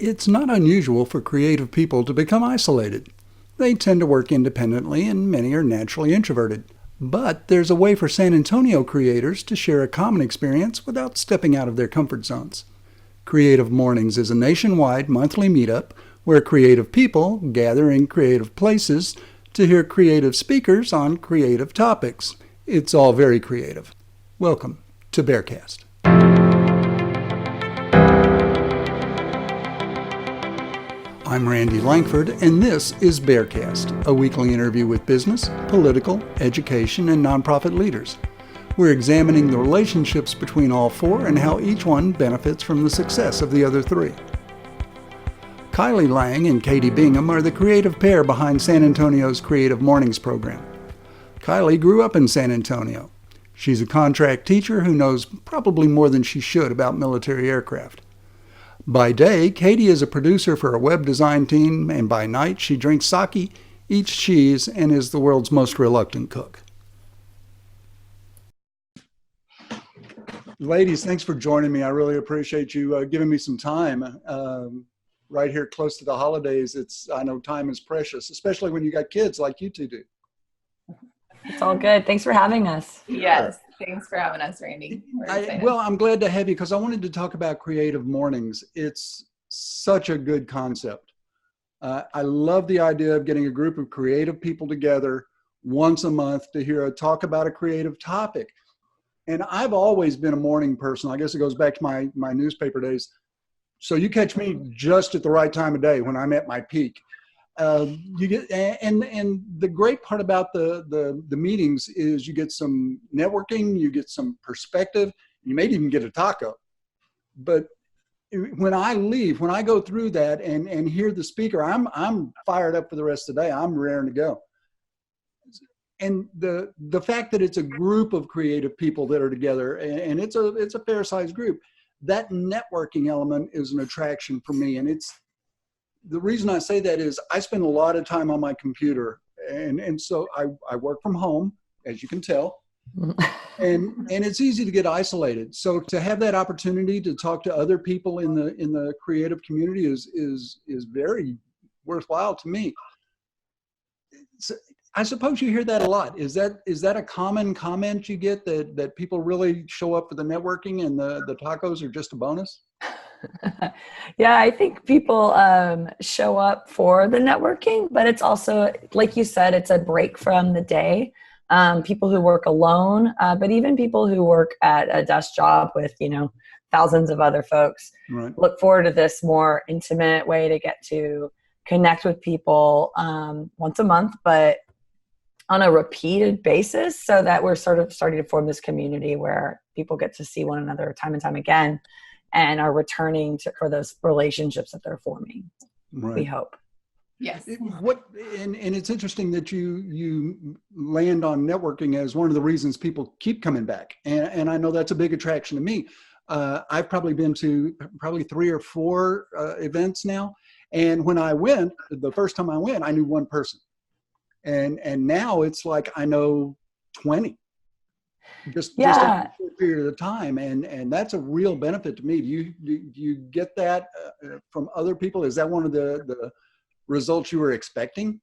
It's not unusual for creative people to become isolated. They tend to work independently and many are naturally introverted. But there's a way for San Antonio creators to share a common experience without stepping out of their comfort zones. Creative Mornings is a nationwide monthly meetup where creative people gather in creative places to hear creative speakers on creative topics. It's all very creative. Welcome to BexarCast. I'm Randy Langford, and this is BexarCast, a weekly interview with business, political, education, and nonprofit leaders. We're examining the relationships between all four and how each one benefits from the success of the other three. Kylie Lang and Katie Bingham are the creative pair behind San Antonio's Creative Mornings program. Kylie grew up in San Antonio. She's a contract teacher who knows probably more than she should about military aircraft. By day, Katie is a producer for a web design team, and by night she drinks sake, eats cheese, and is the world's most reluctant cook. Ladies, thanks for joining me. I really appreciate you giving me some time. Right here close to the holidays, I know time is precious, especially when you got kids like you two do. It's all good. Thanks for having us. Yes. Thanks for having us, Randy. Well, I'm glad to have you because I wanted to talk about Creative Mornings. It's such a good concept. I love the idea of getting a group of creative people together once a month to talk about a creative topic. And I've always been a morning person. I guess it goes back to my newspaper days. So you catch me just at the right time of day when I'm at my peak. You get and the great part about the meetings is you get some networking, you get some perspective, you may even get a taco. But when I go through that and hear the speaker, I'm fired up for the rest of the day. I'm raring to go. And the fact that it's a group of creative people that are together and it's a fair sized group, that networking element is an attraction for me. And the reason I say that is I spend a lot of time on my computer and so I work from home, as you can tell, and it's easy to get isolated. So to have that opportunity to talk to other people in the creative community is very worthwhile to me. So I suppose you hear that a lot. Is that a common comment you get that people really show up for the networking and the tacos are just a bonus? Yeah, I think people show up for the networking, but it's also, like you said, it's a break from the day. People who work alone, but even people who work at a desk job with, thousands of other folks, right, look forward to this more intimate way to get to connect with people once a month, but on a repeated basis so that we're sort of starting to form this community where people get to see one another time and time again and are returning for those relationships that they're forming. Right. We hope. Yes. And it's interesting that you land on networking as one of the reasons people keep coming back. And I know that's a big attraction to me. I've probably been to 3 or 4 events now. And when I went, the first time I went, I knew one person. And now it's like I know 20. Just a short period of time, and that's a real benefit to me. Do you get that from other people? Is that one of the results you were expecting?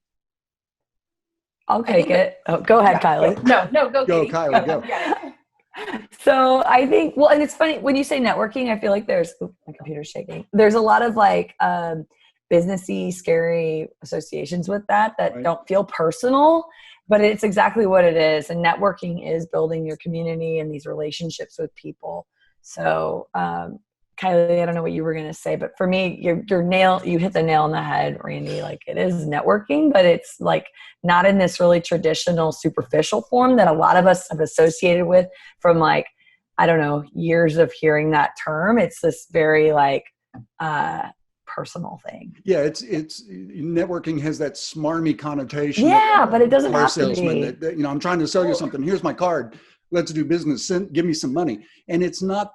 I'll take it. Oh, go ahead, Kylie. No, go Kylie, go. So I think, well, and it's funny when you say networking, I feel like my computer's shaking. There's a lot of businessy, scary associations with that right, don't feel personal. But it's exactly what it is. And networking is building your community and these relationships with people. So, Kylie, I don't know what you were going to say, but for me, you hit the nail on the head, Randy. Like, it is networking, but it's not in this really traditional, superficial form that a lot of us have associated with from years of hearing that term. It's this very personal thing. Yeah, it's networking has that smarmy connotation. Yeah, but it doesn't have to be. That, I'm trying to sell you something. Here's my card. Let's do business. Give me some money. And that's not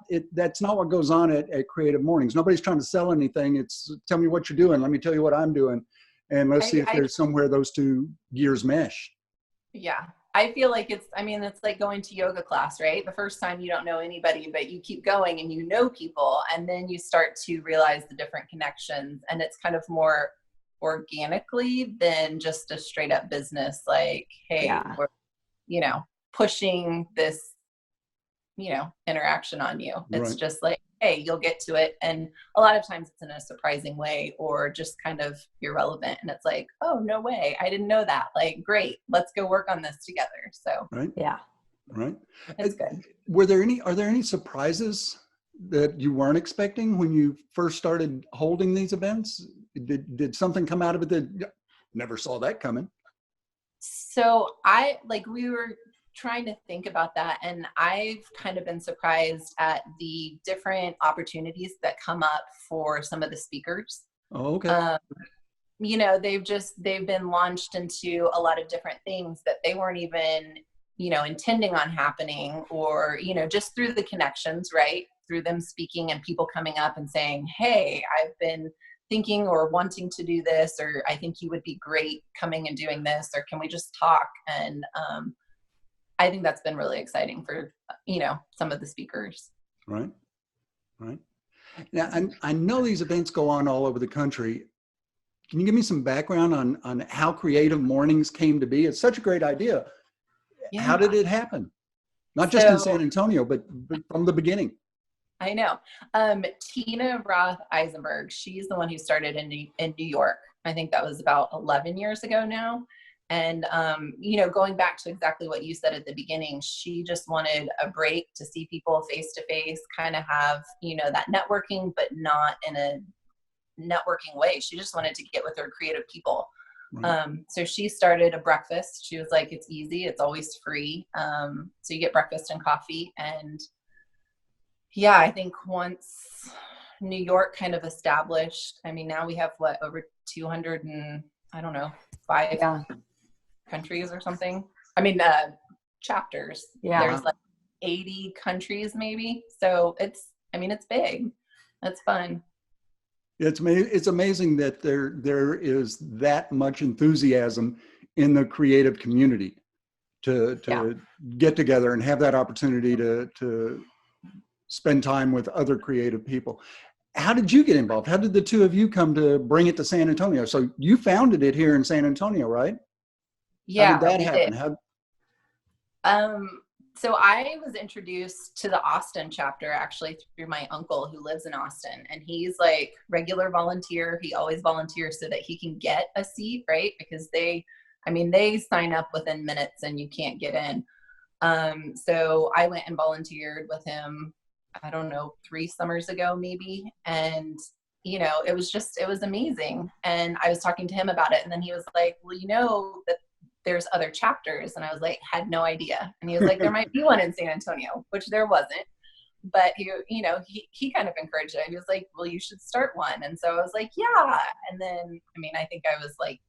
what goes on at Creative Mornings. Nobody's trying to sell anything. It's tell me what you're doing. Let me tell you what I'm doing. And let's see if there's somewhere those two gears mesh. Yeah. I feel like it's like going to yoga class, right? The first time you don't know anybody, but you keep going and you know people, and then you start to realize the different connections, and it's kind of more organically than just a straight up business. Like, hey, we're, pushing this, interaction on you. It's Right. just like, hey, you'll get to it. And a lot of times it's in a surprising way or just kind of irrelevant. And it's like, oh, no way. I didn't know that. Like, great. Let's go work on this together. So Right. Yeah. Right. it's good. Are there any surprises that you weren't expecting when you first started holding these events? Did something come out of it that never saw that coming? So we were trying to think about that, and I've kind of been surprised at the different opportunities that come up for some of the speakers. Oh, okay. They've been launched into a lot of different things that they weren't even, intending on happening, or, just through the connections, right? Through them speaking and people coming up and saying, hey, I've been thinking or wanting to do this, or I think you would be great coming and doing this, or can we just talk? And I think that's been really exciting for, some of the speakers. Right. Right. Now, I know these events go on all over the country. Can you give me some background on how Creative Mornings came to be? It's such a great idea. Yeah. How did it happen? Not just in San Antonio, but from the beginning. I know. Tina Roth Eisenberg, she's the one who started in New York. I think that was about 11 years ago now. And, going back to exactly what you said at the beginning, she just wanted a break to see people face to face, kind of have, that networking, but not in a networking way. She just wanted to get with her creative people. Right. So she started a breakfast. She was like, it's easy. It's always free. So you get breakfast and coffee. And yeah, I think once New York kind of established, now we have over 200 and I don't know, 5 countries or something. Chapters. Yeah. There's like 80 countries maybe. So it's big. It's fun. It's amazing that there is that much enthusiasm in the creative community to get together and have that opportunity to spend time with other creative people. How did you get involved? How did the two of you come to bring it to San Antonio? So you founded it here in San Antonio, right? Yeah. How did that happen? So I was introduced to the Austin chapter actually through my uncle who lives in Austin, and he's like regular volunteer. He always volunteers so that he can get a seat, right? Because they sign up within minutes and you can't get in. So I went and volunteered with him, I don't know, 3 summers ago maybe. And, it was amazing. And I was talking to him about it, and then he was like, well, that there's other chapters. And I was like, had no idea. And he was like, there might be one in San Antonio, which there wasn't. But he kind of encouraged it. He was like, well, you should start one. And so I was like, yeah. And then, I think I was like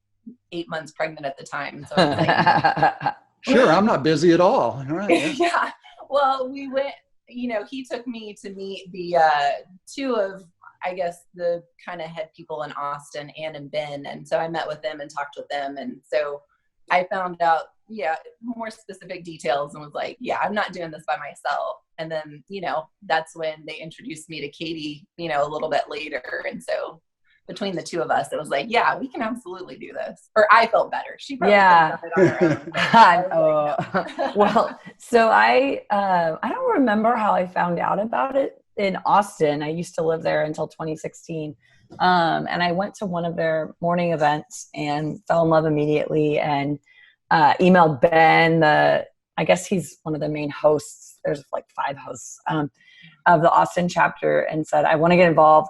8 months pregnant at the time. So I was like, sure, I'm not busy at all. Right. Yeah. Well, we went, he took me to meet the 2 of, I guess, the kind of head people in Austin, Ann and Ben. And so I met with them and talked with them. And so I found out, more specific details and was like, I'm not doing this by myself. And then, that's when they introduced me to Katie, a little bit later. And so between the 2 of us, it was like, we can absolutely do this. Or I felt better. She probably could have done it on her own. Well, so I don't remember how I found out about it in Austin. I used to live there until 2016. And I went to one of their morning events and fell in love immediately, and emailed Ben, I guess he's one of the main hosts. There's like 5 hosts of the Austin chapter, and said, I want to get involved.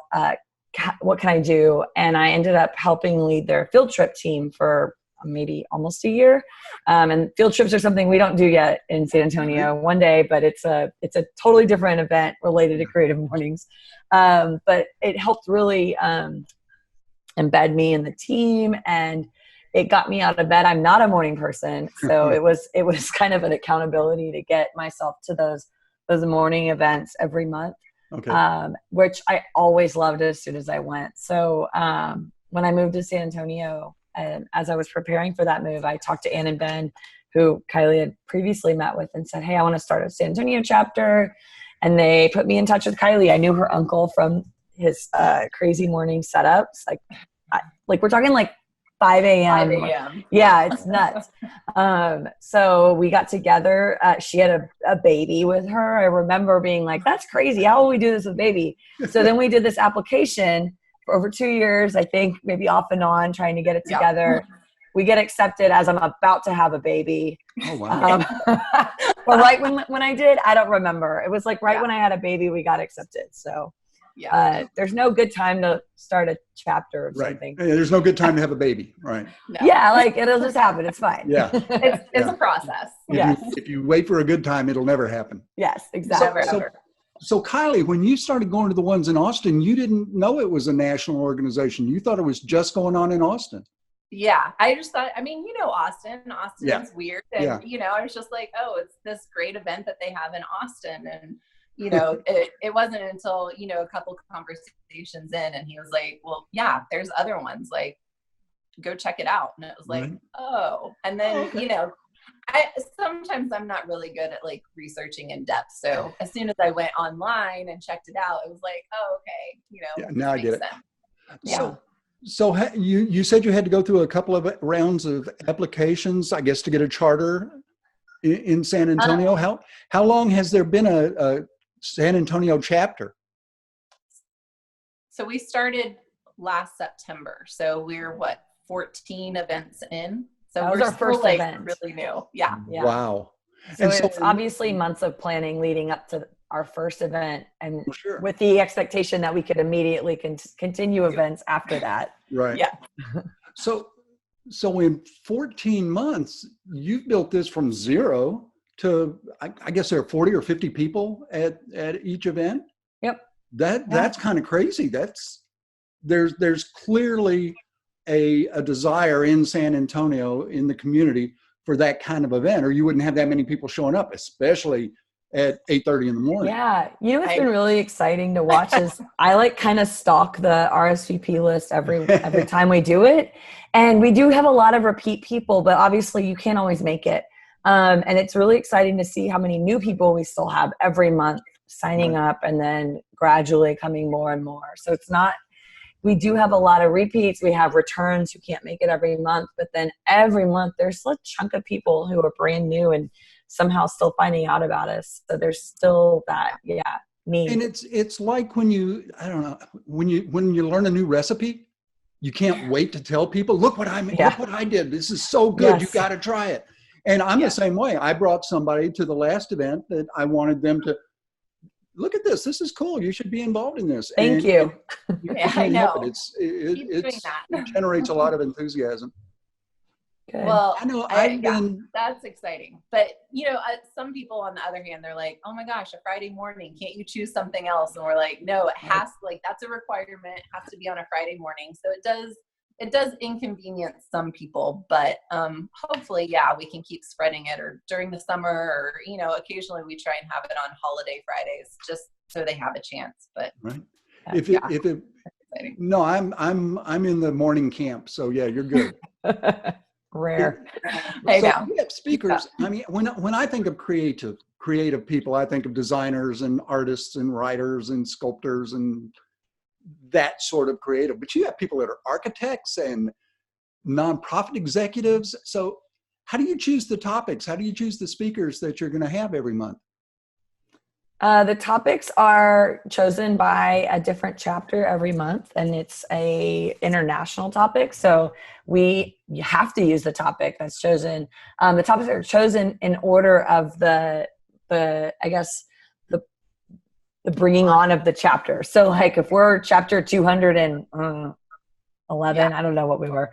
What can I do? And I ended up helping lead their field trip team for maybe almost a year. And field trips are something we don't do yet in San Antonio. One day, but it's a totally different event related to Creative Mornings. But it helped really embed me in the team, and it got me out of bed. I'm not a morning person, so it was kind of an accountability to get myself to those morning events every month. Okay. Which I always loved as soon as I went. So when I moved to San Antonio, and as I was preparing for that move, I talked to Ann and Ben, who Kylie had previously met with and said, hey, I want to start a San Antonio chapter. And they put me in touch with Kylie. I knew her uncle from his crazy morning setups. Like we're talking like 5 a.m. 5 a.m. Yeah, it's nuts. So we got together. She had a baby with her. I remember being like, that's crazy. How will we do this with baby? So then we did this application for over 2 years, I think, maybe off and on, trying to get it together. Yeah. We get accepted as I'm about to have a baby. Oh, wow. But right when I did, I don't remember. It was like right when I had a baby, we got accepted. So there's no good time to start a chapter of something. Yeah, there's no good time to have a baby, right? No. Yeah, like it'll just happen. It's fine. Yeah. It's a process. If you wait for a good time, it'll never happen. Yes, exactly. So Kylie, when you started going to the ones in Austin, you didn't know it was a national organization. You thought it was just going on in Austin. Yeah, I just thought, Austin is weird. And, I was just like, oh, it's this great event that they have in Austin. And, it wasn't until, a couple conversations in and he was like, well, yeah, there's other ones, like, go check it out. And it was like, oh, and then, sometimes I'm not really good at like researching in depth. So as soon as I went online and checked it out, it was like, oh, okay. Now I get it. Yeah. So you said you had to go through a couple of rounds of applications, I guess, to get a charter in San Antonio. How long has there been a San Antonio chapter? So we started last September. So we're 14 events in. So that was we're our first event. Really new. Yeah. Wow. So it's obviously months of planning leading up to our first event, and with the expectation that we could immediately continue events after that. Right. Yeah. So in 14 months, you've built this from zero to, I guess there are 40 or 50 people at each event. Yep. That's kind of crazy. There's clearly a desire in San Antonio in the community for that kind of event, or you wouldn't have that many people showing up, especially at 8:30 in the morning. Yeah. What's been really exciting to watch is I kind of stalk the RSVP list every time we do it. And we do have a lot of repeat people, but obviously you can't always make it. And it's really exciting to see how many new people we still have every month signing up and then gradually coming more and more. So we do have a lot of repeats. We have returns who can't make it every month, but then every month there's a chunk of people who are brand new and somehow still finding out about us. So there's still that, need. And it's like when you learn a new recipe, you can't wait to tell people, look what I made, look what I did. This is so good. You got to try it. And I'm the same way. I brought somebody to the last event that I wanted them to look at this. This is cool. You should be involved in this. Thank you. I know. It generates a lot of enthusiasm. Good. Well, I know that's exciting. But, some people on the other hand, they're like, oh my gosh, a Friday morning, can't you choose something else? And we're like, no, it has to, that's a requirement. It has to be on a Friday morning. So it does inconvenience some people, but hopefully, we can keep spreading it, or during the summer, or, occasionally we try and have it on holiday Fridays just so they have a chance. But no, I'm in the morning camp. So you're good. Rare. We have speakers. I mean, when I think of creative people, I think of designers and artists and writers and sculptors and that sort of creative. But you have people that are architects and nonprofit executives. So how do you choose the topics? How do you choose the speakers that you're going to have every month? The topics are chosen by a different chapter every month, and it's a international topic. So you have to use the topic that's chosen. The topics are chosen in order of the bringing on of the chapter. So if we're chapter 211, I don't know what we were,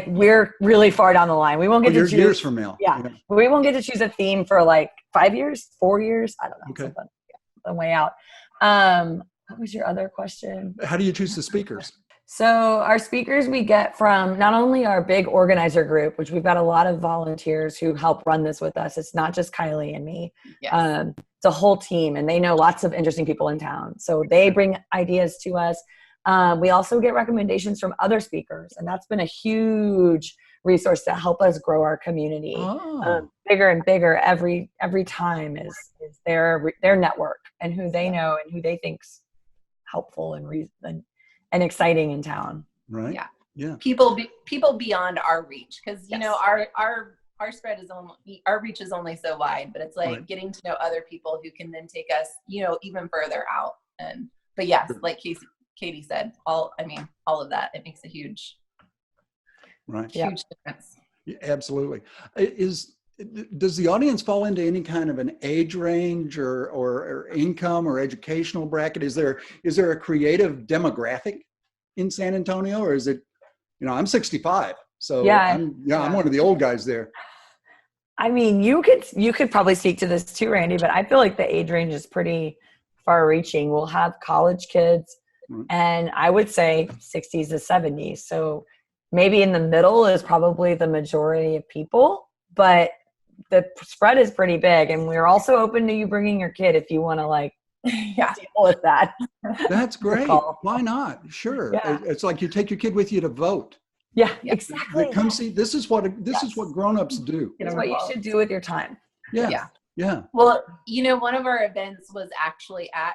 we're really far down the line. We won't get to choose years from now. We won't get to choose a theme for 5 years, 4 years. I don't know. Okay. I'm way out. What was your other question? How do you choose the speakers? So our speakers we get from not only our big organizer group, which we've got a lot of volunteers who help run this with us. It's not just Kylie and me. Yes. It's a whole team, and they know lots of interesting people in town. So they bring ideas to us. We also get recommendations from other speakers, and that's been a huge resource to help us grow our community. Oh, Bigger and bigger every time is their network and who they know and who they think's helpful and exciting in town. right. Yeah. Yeah. People beyond our reach, because you Yes. know our spread is only, our reach is only so wide, but it's like Right. getting to know other people who can then take us, you know, even further out. And but yes, Sure. like Katie said, all of that, it makes a huge Right. Yep. huge difference. Yeah, absolutely. Does the audience fall into any kind of an age range or income or educational bracket? Is there a creative demographic in San Antonio, or is it, you know, I'm 65, so Yeah. I'm one of the old guys there. I mean, you could probably speak to this too, Randy, but I feel like the age range is pretty far reaching. We'll have college kids Right. and I would say 60s to 70s. So maybe in the middle is probably the majority of people, but the spread is pretty big. And we're also open to you bringing your kid if you want to like Yeah. deal with that. That's great. call. Why not? Sure. Yeah. It's like you take your kid with you to vote. Yeah, Yeah. exactly. Come see. This is what Yes. grown-ups do. It's what you should do with your time. Yeah. Yeah. Yeah. Well, you know, one of our events was actually at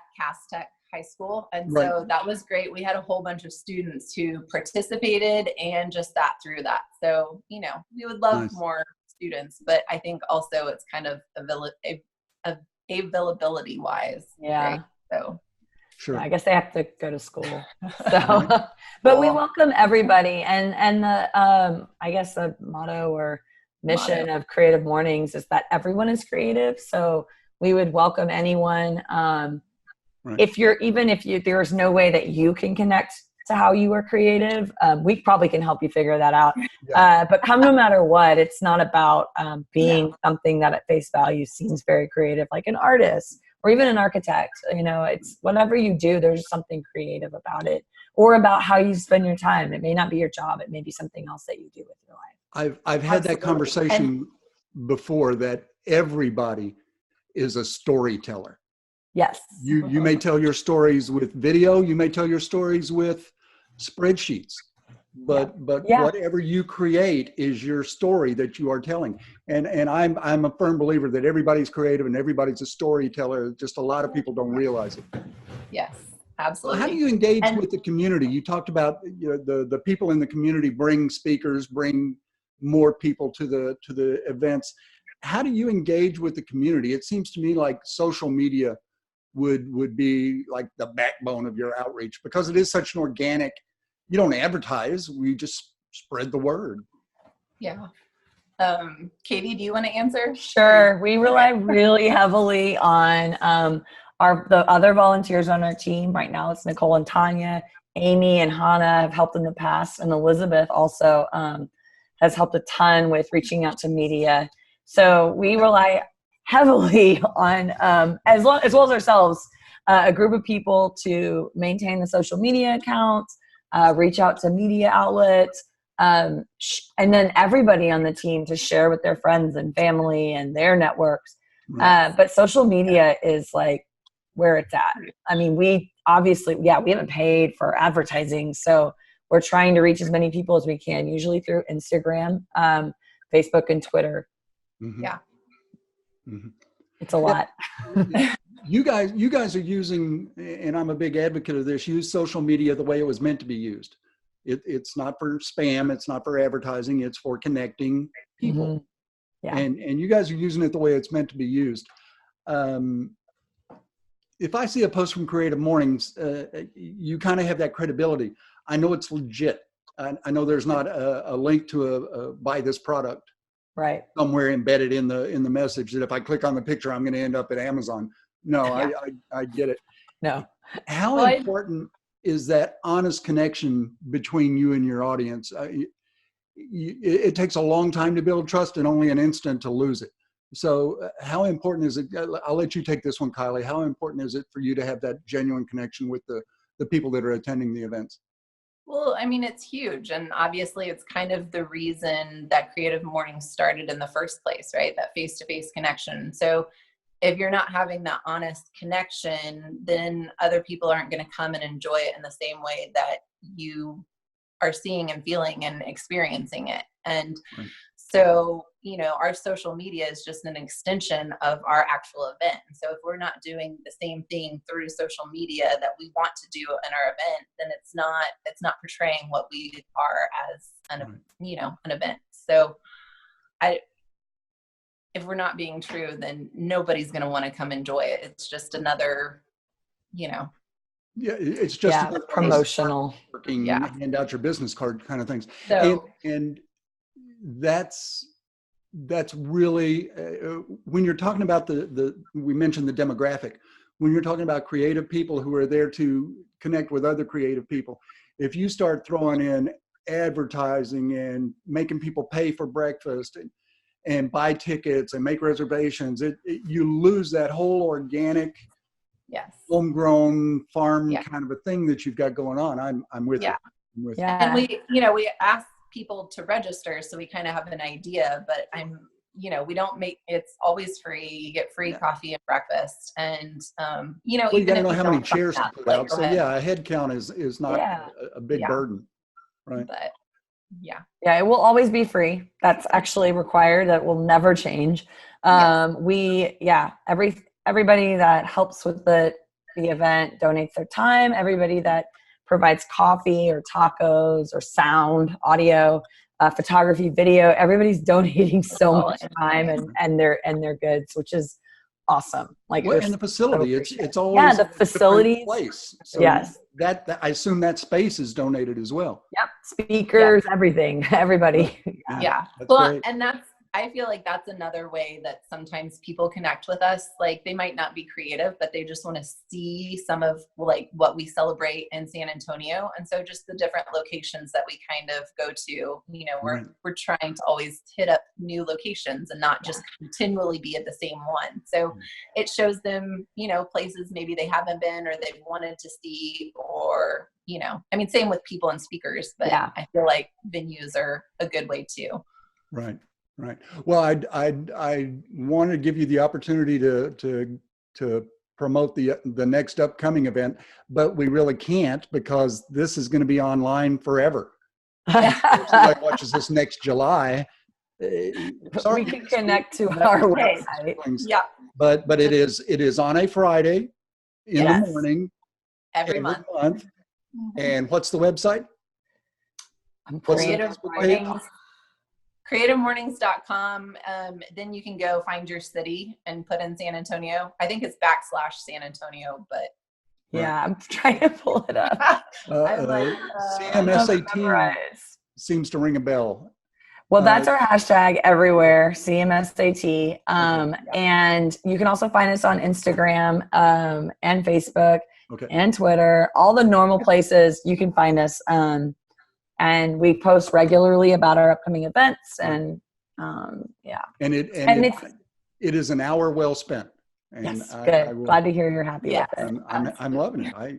Tech High School. And Right. so that was great. We had a whole bunch of students who participated and just sat through that. So, you know, we would love Nice. more students, but I think also it's kind of availability wise. Yeah. Right? So, Sure. Yeah, I guess they have to go to school. So, but we welcome everybody. And the, I guess the motto or mission of Creative Mornings is that everyone is creative. So we would welcome anyone. Right. If there's no way that you can connect to how you are creative, we probably can help you figure that out. Yeah. But come no matter what, it's not about being something that at face value seems very creative, like an artist or even an architect. You know, it's whatever you do, there's something creative about it, or about how you spend your time. It may not be your job. It may be something else that you do with your life. I've had that Absolutely. conversation before, that everybody is a storyteller. Yes. You may tell your stories with video, you may tell your stories with spreadsheets, but whatever you create is your story that you are telling. And I'm a firm believer that everybody's creative and everybody's a storyteller. Just a lot of people don't realize it. yes, absolutely. How do you engage with the community? You talked about, you know, the people in the community bring speakers, bring more people to the events. How do you engage with the community? It seems to me like social media would be like the backbone of your outreach, because it is such an organic, you don't advertise, we just spread the word. Yeah. Katie, do you want to answer? Sure. We rely really heavily on the other volunteers on our team. Right now it's Nicole and Tanya. Amy and Hannah have helped in the past, and Elizabeth also has helped a ton with reaching out to media. So we rely heavily on, as well as ourselves, a group of people to maintain the social media accounts, reach out to media outlets, and then everybody on the team to share with their friends and family and their networks. Right. But social media is like where it's at. I mean, we obviously, we haven't paid for advertising, so we're trying to reach as many people as we can, usually through Instagram, Facebook, and Twitter. Mm-hmm. Yeah. Mm-hmm. It's a lot. You guys are using, and I'm a big advocate of this, use social media the way it was meant to be used. It's not for spam, it's not for advertising, it's for connecting people. Mm-hmm. Yeah. And you guys are using it the way it's meant to be used. If I see a post from Creative Mornings, you kind of have that credibility. I know it's legit. I know there's not a link to a buy this product Right. somewhere embedded in the message that if I click on the picture, I'm going to end up at Amazon. No, I get it. No. How important is that honest connection between you and your audience? It takes a long time to build trust and only an instant to lose it. So how important is it? I'll let you take this one, Kylie. How important is it for you to have that genuine connection with the people that are attending the events? Well, I mean, it's huge. And obviously it's kind of the reason that Creative Mornings started in the first place, right? That face-to-face connection. So if you're not having that honest connection, then other people aren't going to come and enjoy it in the same way that you are seeing and feeling and experiencing it. And Right. so, our social media is just an extension of our actual event. And so if we're not doing the same thing through social media that we want to do in our event, then it's not portraying what we are as an event. So if we're not being true, then nobody's going to want to come enjoy it. It's just another, Yeah, it's just another promotional. Hand out your business card kind of things. So, and that's really when you're talking about we mentioned the demographic. When you're talking about creative people who are there to connect with other creative people, if you start throwing in advertising and making people pay for breakfast and buy tickets and make reservations, you lose that whole organic, homegrown farm kind of a thing that you've got going on. I'm with you. I'm with you. And we ask people to register, so we kind of have an idea, but we don't make, it's always free. You get free coffee and breakfast, and you got to know how many chairs to put out. So a head count is not a big burden, right? But it will always be free. That's actually required. That will never change. Everybody that helps with the event donates their time. Everybody that provides coffee or tacos or sound, audio, photography, video, everybody's donating so much time and their goods, which is awesome. And the facility, it's always the facilities place. So that I assume that space is donated as well. Yep, speakers, everything, everybody. Well, and I feel like that's another way that sometimes people connect with us. Like, they might not be creative, but they just want to see some of like what we celebrate in San Antonio. And so just the different locations that we kind of go to, we're trying to always hit up new locations and not just continually be at the same one. So it shows them, places maybe they haven't been or they've wanted to see, or, same with people and speakers, but I feel like venues are a good way too. Right. Right. Well, I want to give you the opportunity to promote the next upcoming event, but we really can't because this is going to be online forever. If somebody watches this next July, we can connect to our website. Yeah. But it is on a Friday in the morning every month. And what's the website? CreativeMornings.com. Then you can go find your city and put in San Antonio. I think it's /San Antonio, but I'm trying to pull it up. CMSAT seems to ring a bell. Well, that's our hashtag everywhere, CMSAT. And you can also find us on Instagram and Facebook and Twitter, all the normal places you can find us. And we post regularly about our upcoming events, and and it is an hour well spent. And good. Glad to hear you're happy with it. I'm loving it. I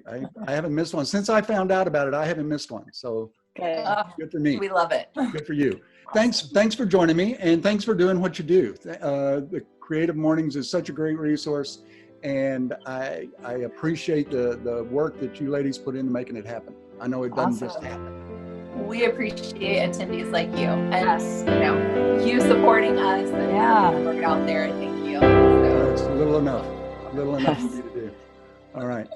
haven't missed one since I found out about it. I haven't missed one, so good for me. We love it. Good for you. Thanks for joining me, and thanks for doing what you do. The Creative Mornings is such a great resource, and I appreciate the work that you ladies put into making it happen. I know it doesn't just happen. We appreciate attendees like you, and you supporting us and work out there. Thank you. It's little enough for me to do. All right.